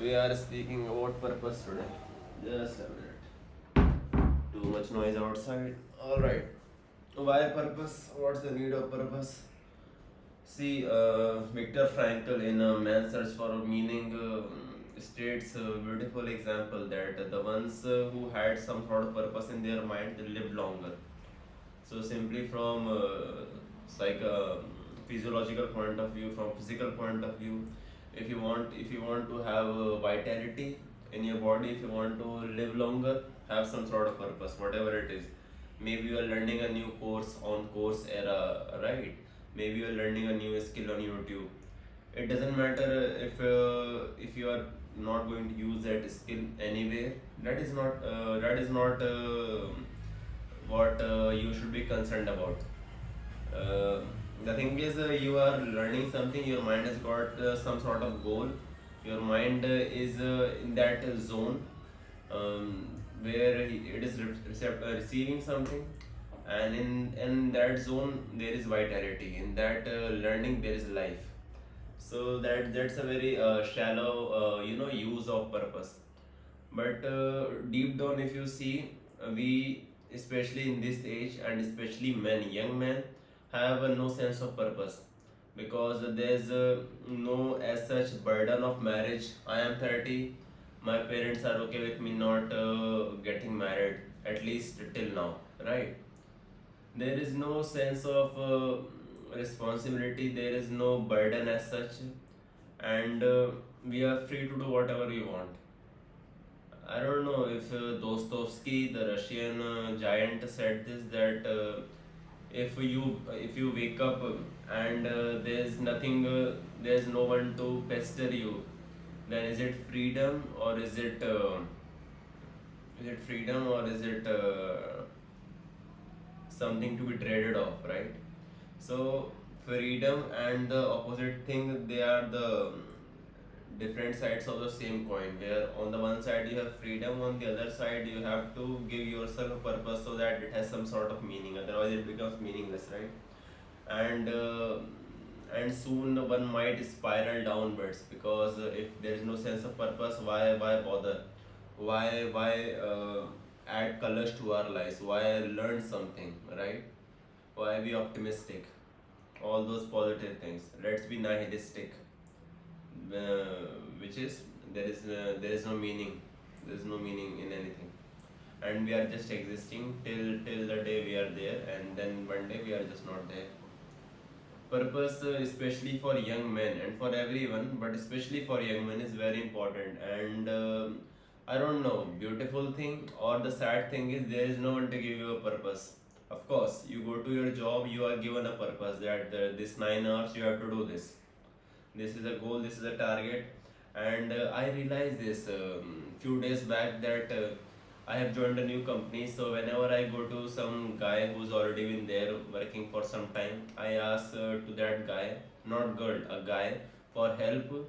We are speaking about purpose today. Just a minute. Too much noise outside. Alright. Why purpose? What's the need of purpose? See, Viktor Frankl in Man's Search for Meaning states a beautiful example that the ones who had some sort of purpose in their mind they lived longer. So simply from psych physiological point of view, from physical point of view, if you want to have vitality in your body, if you want to live longer, have some sort of purpose, whatever it is. Maybe you are learning a new course on Coursera, right? Maybe you are learning a new skill on YouTube. It doesn't matter if you are not going to use that skill anywhere. That is not what you should be concerned about. uh, the thing is, you are learning something, your mind has got some sort of goal, your mind is in that zone um, where it is receiving something, and in that zone there is vitality, in that learning there is life. So that's a very shallow use of purpose. But deep down, if you see, we, especially in this age, and especially men, young men, have no sense of purpose, because there's no as such burden of marriage. I am 30, my parents are okay with me not getting married, at least till now, right? There is no sense of responsibility, there is no burden as such, and we are free to do whatever we want. I don't know if Dostoevsky, the Russian giant, said this, that if you wake up and there's nothing, there's no one to pester you, then is it freedom or is it something to be dreaded of, right? So freedom and the opposite thing, they are the different sides of the same coin. Where on the one side you have freedom, on the other side you have to give yourself a purpose so that it has some sort of meaning. Otherwise, it becomes meaningless, right? And soon one might spiral downwards, because if there is no sense of purpose, why bother? Why add colors to our lives? Why learn something, right? Why be optimistic? All those positive things. Let's be nihilistic, which is, there is no meaning. There is no meaning in anything, and we are just existing till the day we are there, and then one day we are just not there. Purpose, especially for young men and for everyone, but especially for young men, is very important. And I don't know, beautiful thing or the sad thing is, there is no one to give you a purpose. Of course, you go to your job, you are given a purpose, that this 9 hours you have to do this. This is a goal, this is a target. And I realized this few days back, that I have joined a new company. So whenever I go to some guy who's already been there working for some time, I ask to that guy, not girl, a guy, for help.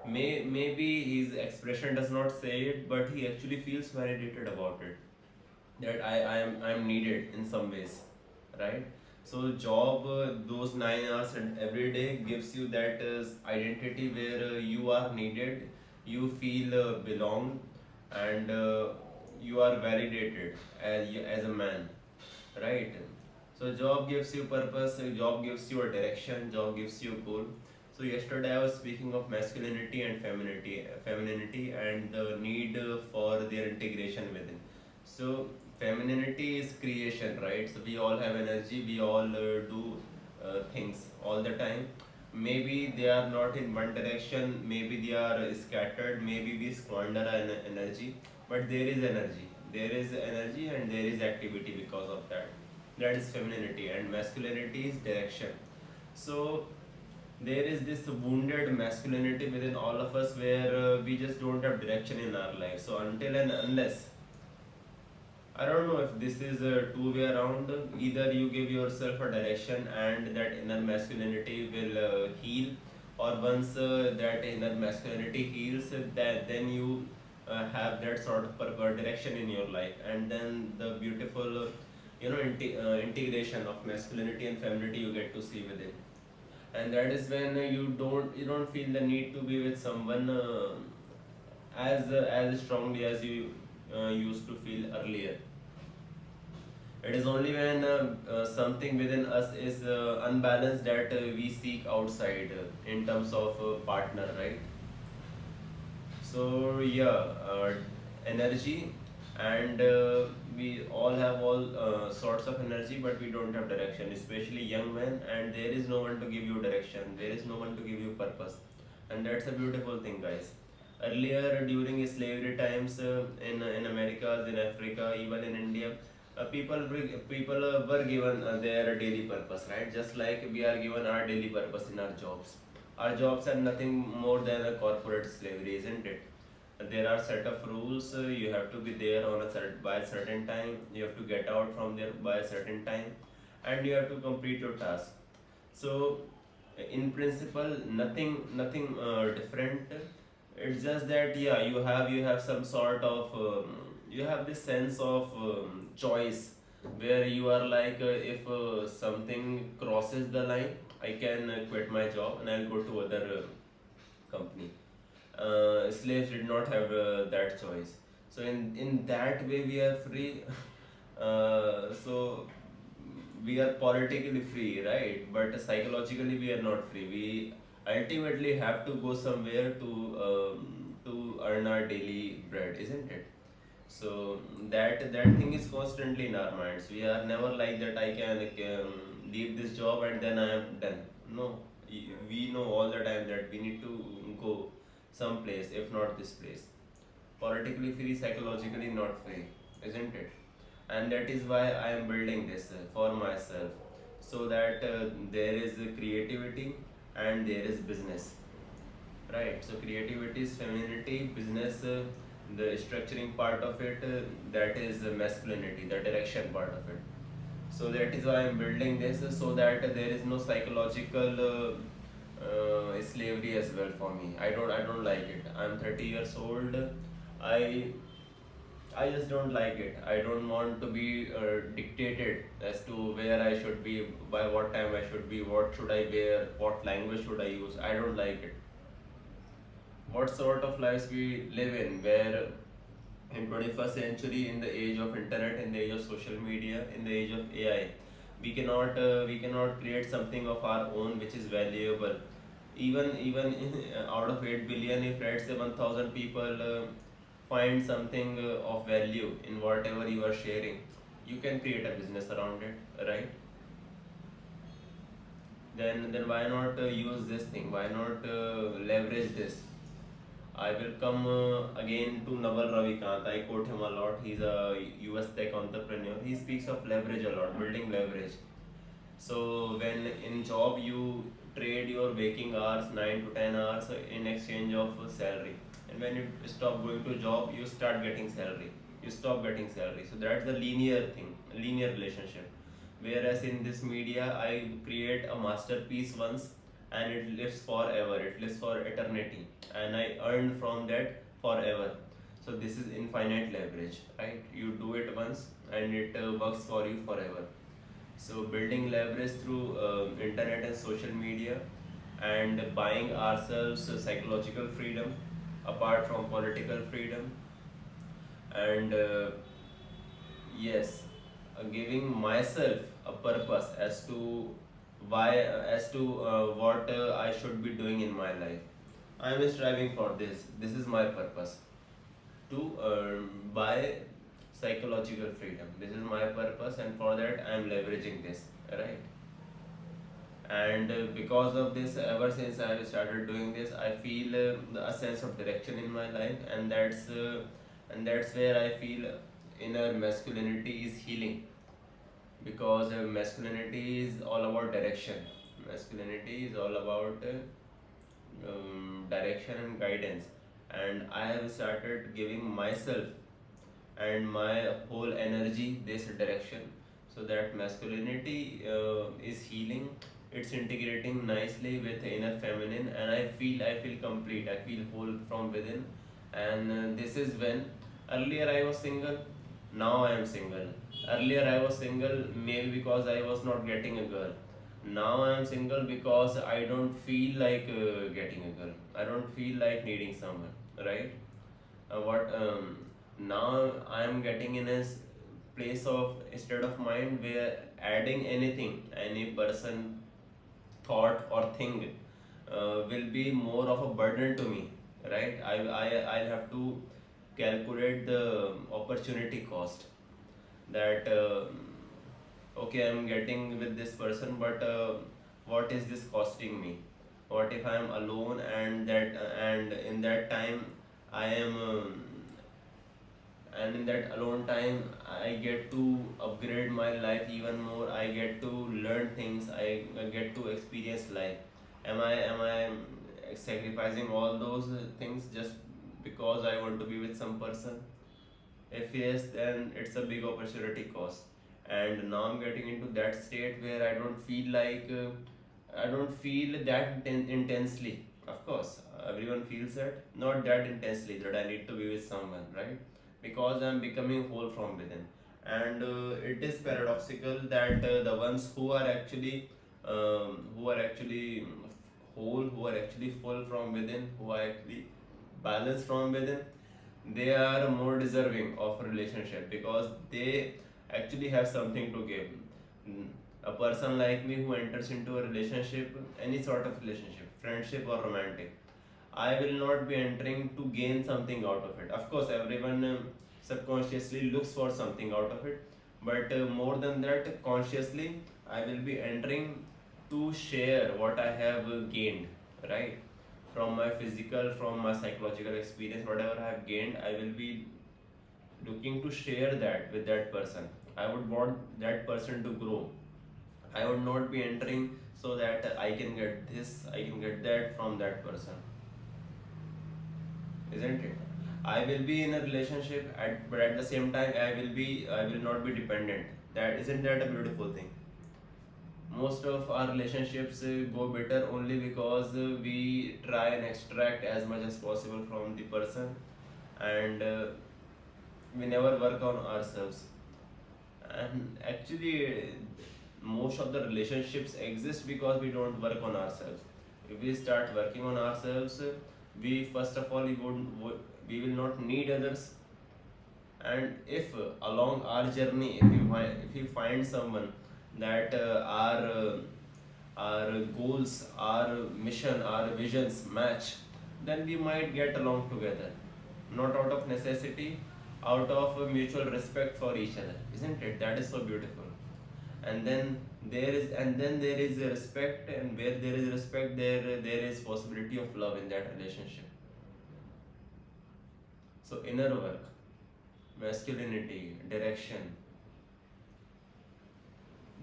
Maybe his expression does not say it, but he actually feels validated about it, that I'm needed in some ways, right? So job, those 9 hours and every day gives you that identity, where you are needed, you feel belong, and you are validated as a man, right? So job gives you purpose, job gives you a direction, job gives you a goal. So yesterday I was speaking of masculinity and femininity and the need for their integration within. So femininity is creation, right? So we all have energy, we all do things all the time. Maybe they are not in one direction, maybe they are scattered, maybe we squander an energy, but there is energy. There is energy and there is activity because of that. That is femininity, and masculinity is direction. So there is this wounded masculinity within all of us, where we just don't have direction in our life. So until and unless, I don't know if this is a two-way around. Either you give yourself a direction and that inner masculinity will heal, or once that inner masculinity heals, that then you have that sort of direction in your life, and then the beautiful, integration of masculinity and femininity you get to see within. And that is when you don't feel the need to be with someone as strongly as you used to feel earlier. It is only when something within us is unbalanced that we seek outside in terms of partner, right? So yeah, energy, and we all have all sorts of energy, but we don't have direction. Especially young men, and there is no one to give you direction. There is no one to give you purpose, and that's a beautiful thing, guys. Earlier, during slavery times in Americas, in Africa, even in India, people were given their daily purpose, right? Just like we are given our daily purpose in our jobs. Our jobs are nothing more than a corporate slavery, isn't it? There are set of rules. You have to be there on by a certain time. You have to get out from there by a certain time, and you have to complete your task. So, in principle, nothing different. It's just that yeah, you have some sort of you have this sense of choice where you are like if something crosses the line, I can quit my job and I'll go to other company. Slaves did not have that choice. So in that way we are free. So we are politically free, right? But psychologically we are not free. We ultimately have to go somewhere to earn our daily bread, isn't it? So that thing is constantly in our minds. We are never like that. I can leave this job and then I am done. No, we know all the time that we need to go someplace, if not this place. Politically free, psychologically not free, isn't it? And that is why I am building this for myself, so that there is creativity and there is business, right? So creativity is femininity, business, the structuring part of it, that is masculinity, the direction part of it. So that is why I'm building this, so that there is no psychological slavery as well for me. I don't like it. I'm 30 years old. I I just don't like it. I don't want to be dictated as to where I should be, by what time I should be, what should I wear, what language should I use. I don't like it. What sort of lives we live in, where in 21st century, in the age of internet, in the age of social media, in the age of AI, we cannot create something of our own which is valuable. Even out of 8 billion, if let's say 1000 people find something of value in whatever you are sharing, you can create a business around it, right? Then why not use this thing? Why not leverage this? I will come again to Naval Ravikant. I quote him a lot. He's a US tech entrepreneur. He speaks of leverage a lot, building leverage. So when in job you trade your waking hours, 9 to 10 hours, in exchange of salary. And when you stop going to job, you start getting salary. You stop getting salary. So that's the linear thing, linear relationship. Whereas in this media, I create a masterpiece once and it lives forever. It lives for eternity, and I earn from that forever. So this is infinite leverage, right? You do it once and it works for you forever. So building leverage through internet and social media, and buying ourselves psychological freedom apart from political freedom, and yes, giving myself a purpose as to why, as to what I should be doing in my life. I am striving for this. This is my purpose, to buy psychological freedom. This is my purpose, and for that I am leveraging this, right? And because of this, ever since I have started doing this, I feel a sense of direction in my life, and that's where I feel inner masculinity is healing, because masculinity is all about direction. Masculinity is all about direction and guidance, and I have started giving myself and my whole energy this direction, so that masculinity is healing. It's integrating nicely with inner feminine, and I feel complete, I feel whole from within. And this is when earlier I was single, now I am single. Earlier I was single maybe because I was not getting a girl. Now I am single because I don't feel like getting a girl. I don't feel like needing someone, right? What Now I am getting in a place of state of mind where adding anything, any person, thought or thing will be more of a burden to me, right? I'll have to calculate the opportunity cost, that okay, I'm getting with this person, but what is this costing me? What if I'm alone, and in that time I am and in that alone time I get to upgrade my life even more. I get to learn things. I get to experience life. Am I sacrificing all those things just because I want to be with some person? If yes, then it's a big opportunity cost. And now I'm getting into that state where I don't feel that intensely. Of course, everyone feels it, not that intensely that I need to be with someone, right? Because I'm becoming whole from within. And it is paradoxical that the ones who are actually whole, who are actually full from within, who are actually balanced from within, they are more deserving of a relationship because they actually have something to give. Mm, a person like me who enters into a relationship, any sort of relationship, friendship or romantic, I will not be entering to gain something out of it. Of course, everyone subconsciously looks for something out of it, but more than that, consciously, I will be entering to share what I have gained, right? From my physical, from my psychological experience, whatever I have gained, I will be looking to share that with that person. I would want that person to grow. I would not be entering so that I can get this, I can get that from that person, isn't it? I will be in a relationship, but at the same time, I will not be dependent. That isn't that a beautiful thing? Most of our relationships go better only because we try and extract as much as possible from the person, and we never work on ourselves. And actually, most of the relationships exist because we don't work on ourselves. If we start working on ourselves, we first of all we will not need others. And if along our journey, if you find someone that our goals, our mission, our visions match, then we might get along together, not out of necessity, out of mutual respect for each other, isn't it? That is so beautiful. And then there is a respect, and where there is respect, there is possibility of love in that relationship. So inner work, masculinity, direction,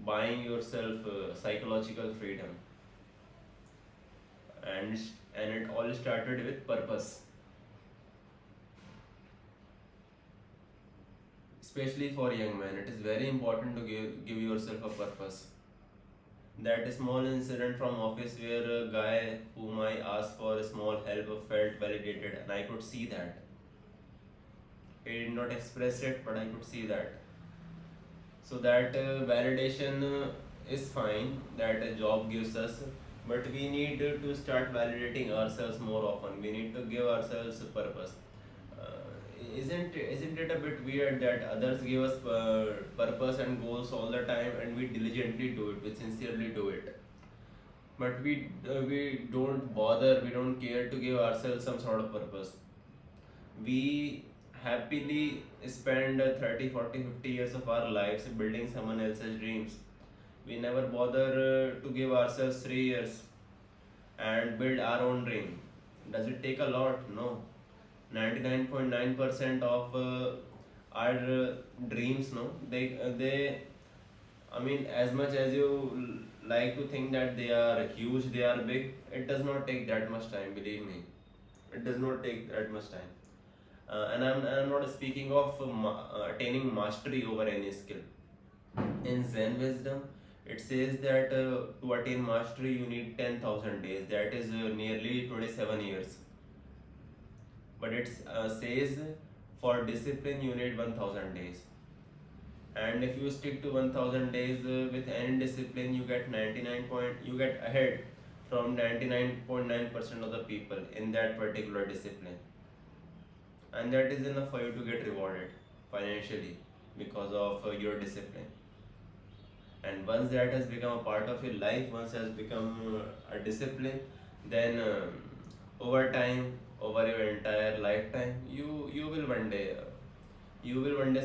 buying yourself psychological freedom, and it all started with purpose. Especially for young men, it is very important to give yourself a purpose. That small incident from office where a guy whom I asked for a small help felt validated, and I could see that. He did not express it, but I could see that. So that validation is fine, that a job gives us, but we need to start validating ourselves more often. We need to give ourselves a purpose. Isn't it a bit weird that others give us purpose and goals all the time, and we diligently do it, we sincerely do it, but we don't bother, we don't care to give ourselves some sort of purpose. We happily spend 30, 40, 50 years of our lives building someone else's dreams. We never bother to give ourselves 3 years and build our own dream. Does it take a lot? No. 99.9% of our dreams, no, they I mean, as much as you like to think that they are huge, they are big, it does not take that much time, believe me. It does not take that much time. And I'm not speaking of attaining mastery over any skill. In Zen wisdom, it says that to attain mastery, you need 10,000 days. That is nearly 27 years. But it says for discipline, you need 1,000 days. And if you stick to 1,000 days with any discipline, you get you get ahead from 99.9% of the people in that particular discipline. and that is enough for you to get rewarded financially because of your discipline. And once that has become a part of your life, once has become a discipline, then over time, over your entire lifetime, you will one day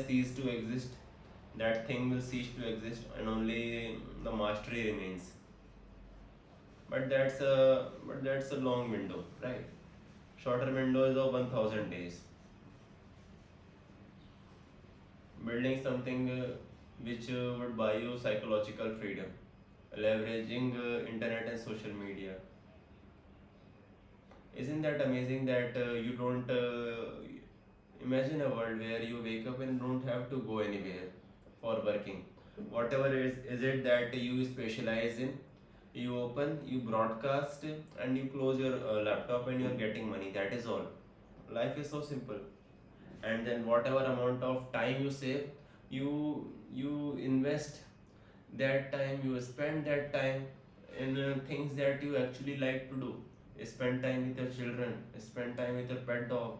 cease to exist. That thing will cease to exist, and only the mastery remains. But that's a long window, right? Shorter window is of 1000 days. Building something which would buy you psychological freedom, leveraging internet and social media. Isn't that amazing that you don't imagine a world where you wake up and don't have to go anywhere for working? Whatever is it that you specialize in, you open, you broadcast, and you close your laptop and you're getting money. That is all. Life is so simple. And then whatever amount of time you save, you invest that time, you spend that time in things that you actually like to do. Spend time with your children, spend time with your pet dog,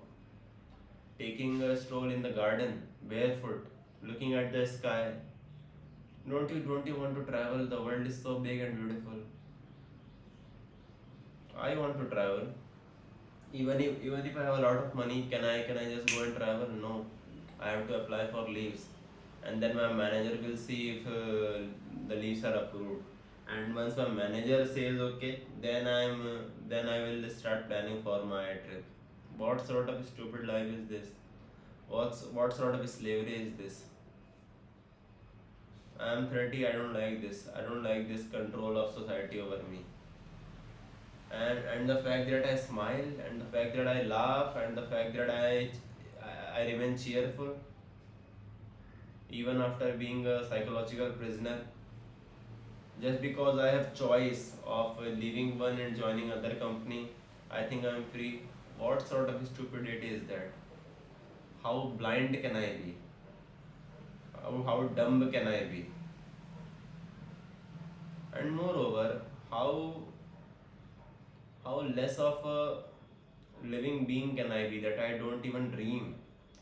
taking a stroll in the garden barefoot, looking at the sky. Don't you want to travel? The world is so big and beautiful. I want to travel. Even if I have a lot of money, can I just go and travel? No, I have to apply for leaves, and then my manager will see if the leaves are approved. And once my manager says okay, then I will start planning for my trip. What sort of stupid life is this? What sort of slavery is this? I am 30. I don't like this. I don't like this control of society over me. And the fact that I smile, and the fact that I laugh, and the fact that I remain cheerful even after being a psychological prisoner, just because I have choice of leaving one and joining other company, I think I am free. What sort of stupidity is that? How blind can I be? How dumb can I be? And moreover, how less of a living being can I be that I don't even dream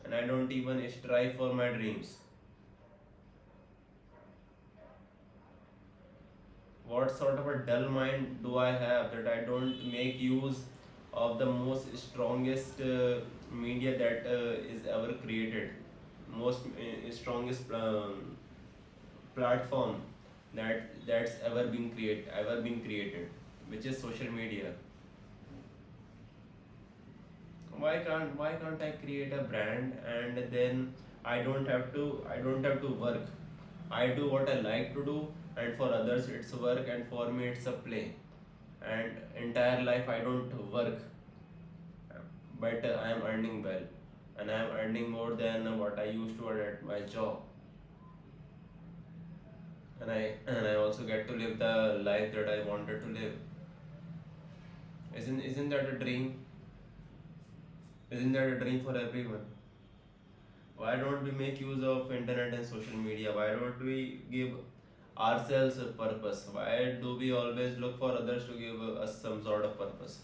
and I don't even strive for my dreams? What sort of a dull mind do I have that I don't make use of the most strongest media that is ever created, most strongest platform that's ever been created, which is social media. Why can't I create a brand, and then I don't have to work. I do what I like to do, and for others it's work, and for me it's a play. And entire life I don't work, but I am earning well, and I am earning more than what I used to earn at my job. And I also get to live the life that I wanted to live. Isn't that a dream? Isn't that a dream for everyone? Why don't we make use of internet and social media? Why don't we give ourselves a purpose? Why do we always look for others to give us some sort of purpose?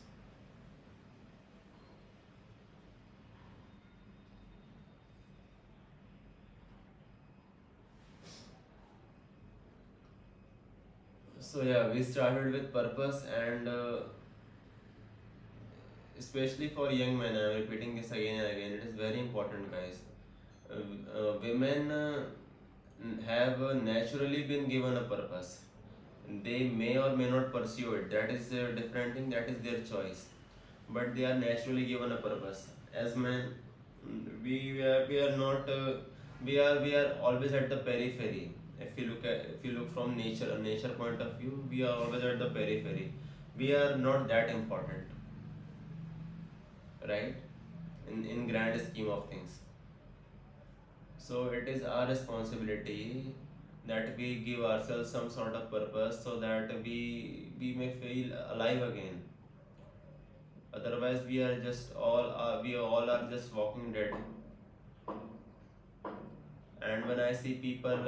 So yeah, we started with purpose, and especially for young men, I'm repeating this again and again. It is very important, guys. Women have naturally been given a purpose. They may or may not pursue it. That is a different thing. That is their choice. But they are naturally given a purpose. As men, we are not we are always at the periphery. If you look from nature point of view, we are always at the periphery. We are not that important, right? In grand scheme of things. So it is our responsibility that we give ourselves some sort of purpose so that we may feel alive again. Otherwise, we all are just walking dead. And when I see people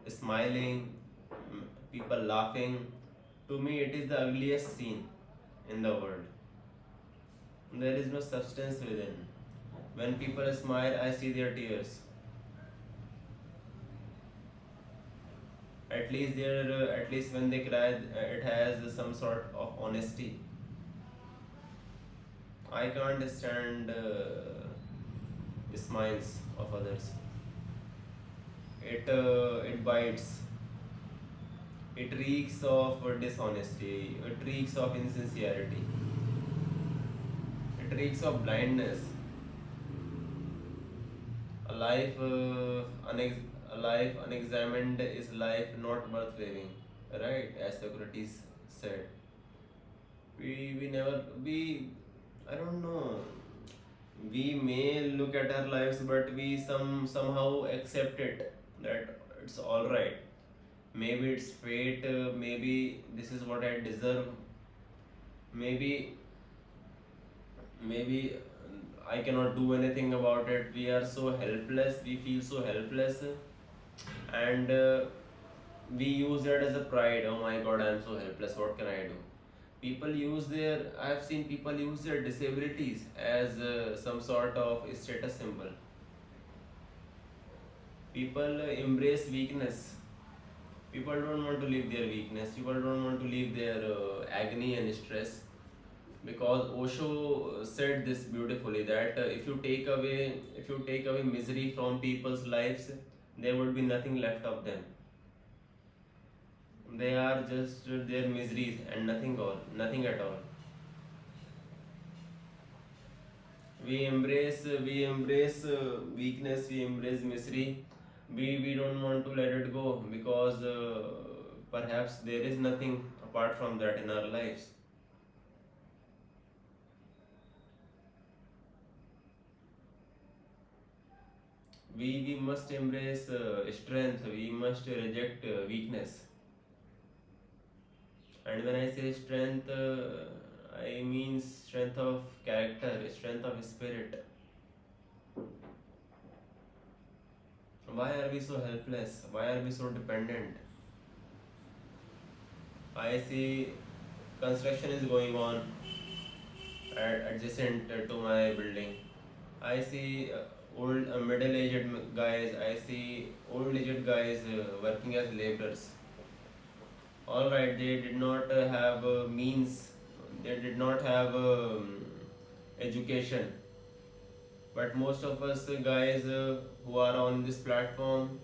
smiling, people laughing, to me it is the ugliest scene in the world. There is no substance within. When people smile, I see their tears. At least when they cry, it has some sort of honesty. I can't stand smiles of others. It bites. It reeks of dishonesty. It reeks of insincerity. It reeks of blindness. A life, a life unexamined is life not worth living, right? As Socrates said. We never we I don't know. We may look at our lives, but we somehow accept it that it's all right. Maybe it's fate. Maybe this is what I deserve. Maybe maybe I cannot do anything about it. We are so helpless. We feel so helpless, and we use it as a pride. Oh my God, I am so helpless. What can I do? People use their I've seen people use their disabilities as some sort of status symbol. People embrace weakness. People don't want to leave their weakness. People don't want to leave their agony and stress, because Osho said this beautifully, that if you take away misery from people's lives, there would be nothing left of them. They are just their miseries and nothing at all. We embrace weakness. We embrace misery. We don't want to let it go, because perhaps there is nothing apart from that in our lives. We must embrace strength. We must reject weakness. And when I say strength, I mean strength of character, strength of spirit. Why are we so helpless? Why are we so dependent? I see construction is going on adjacent to my building. I see old middle-aged guys. I see old-aged guys working as laborers. All right, they did not have means. They did not have education. But most of us guys who are on this platform,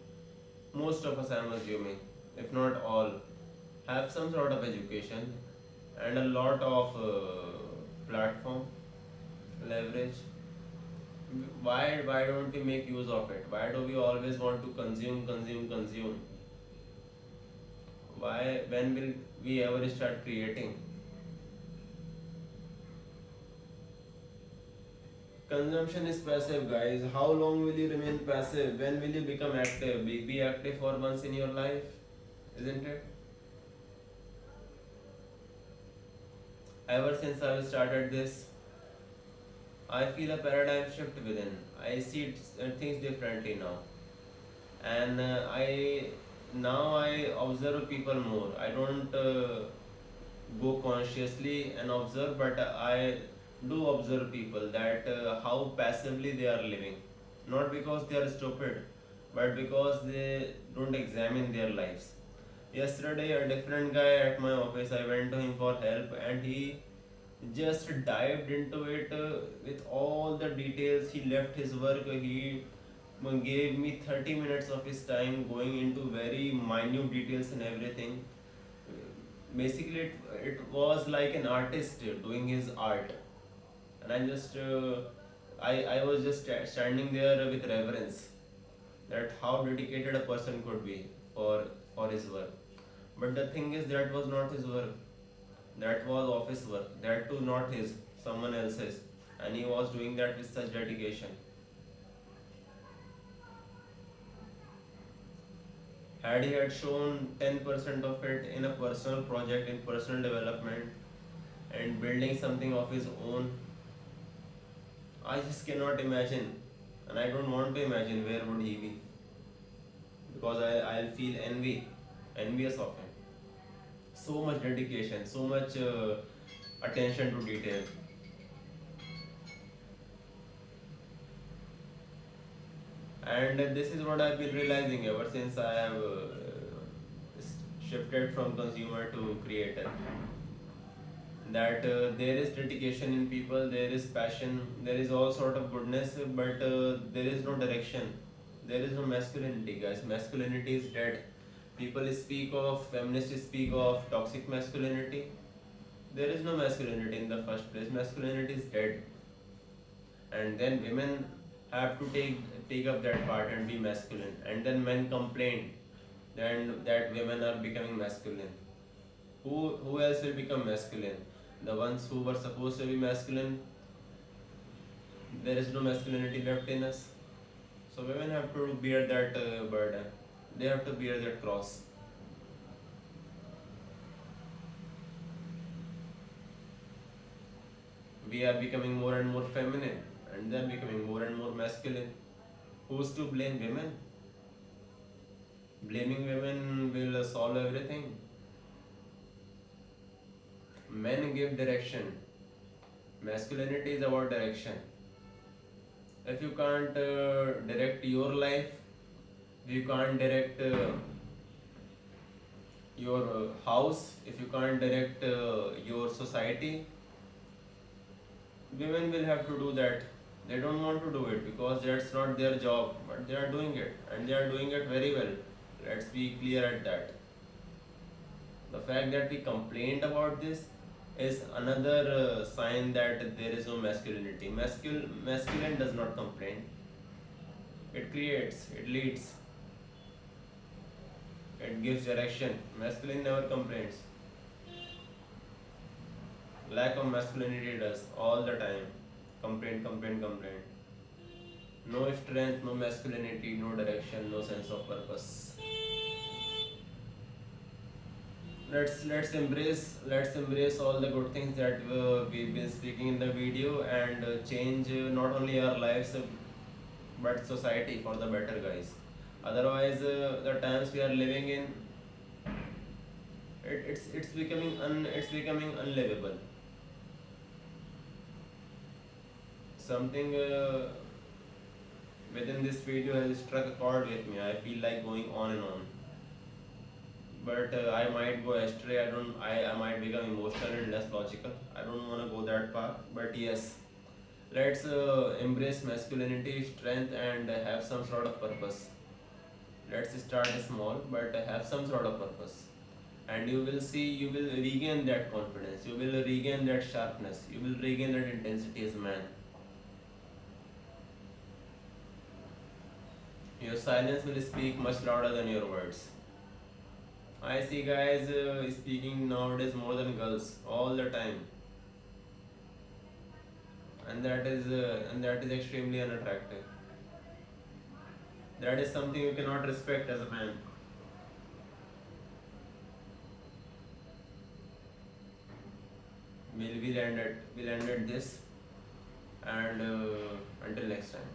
most of us, I'm assuming, if not all, have some sort of education and a lot of platform leverage. Why don't we make use of it? Why do we always want to consume? Why, when will we ever start creating? Consumption is passive, guys. How long will you remain passive? When will you become active? Be active for once in your life, isn't it? Ever since I started this, I feel a paradigm shift within. I see things differently now, and I observe people more. I don't go consciously and observe, but I do observe people, that how passively they are living. Not because they are stupid, but because they don't examine their lives. Yesterday, a different guy at my office, I went to him for help, and he just dived into it with all the details. He left his work. He gave me 30 minutes of his time going into very minute details and everything. Basically, it was like an artist doing his art, and I was just standing there with reverence, that how dedicated a person could be for his work. But the thing is, that was not his work. That was office work. That too not his, someone else's, and he was doing that with such dedication. Had he had shown 10% of it in a personal project, in personal development, and building something of his own, I just cannot imagine, and I don't want to imagine where would he be, because I'll feel envious of him. So much dedication, so much attention to detail. And this is what I've been realizing ever since I have shifted from consumer to creator, that there is dedication in people, there is passion, there is all sort of goodness, but there is no direction, there is no masculinity, guys. Masculinity is dead. People speak of, feminists speak of toxic masculinity. There is no masculinity in the first place. Masculinity is dead. And then women have to take up that part and be masculine, and then men complain then that women are becoming masculine. Who else will become masculine? The ones who were supposed to be masculine. There is no masculinity left in us. So women have to bear that burden. They have to bear that cross. We are becoming more and more feminine, and they are becoming more and more masculine. Who's to blame? Women. Blaming women will solve everything. Men give direction. Masculinity is about direction. If you can't direct your life, if you can't direct your house, if you can't direct your society, women will have to do that. They don't want to do it because that's not their job, but they are doing it, and they are doing it very well. Let's be clear at that. The fact that we complained about this is another sign that there is no masculinity. Masculine does not complain. It creates, it leads, it gives direction. Masculine never complains. Lack of masculinity does all the time. Complain, complain, complain. No strength, no masculinity, no direction, no sense of purpose. Let's embrace all the good things that we've been speaking in the video, and change not only our lives but society for the better, guys. Otherwise, the times we are living in, it's becoming unlivable. Something within this video has struck a chord with me. I feel like going on and on, but I might go astray. I might become emotional and less logical. I don't want to go that path. But yes, let's embrace masculinity, strength, and have some sort of purpose. Let's start small, but have some sort of purpose. And you will see, you will regain that confidence, you will regain that sharpness, you will regain that intensity as a man. Your silence will speak much louder than your words. I see guys speaking nowadays more than girls all the time, and that is extremely unattractive. That is something you cannot respect as a man. We'll end at this, and until next time.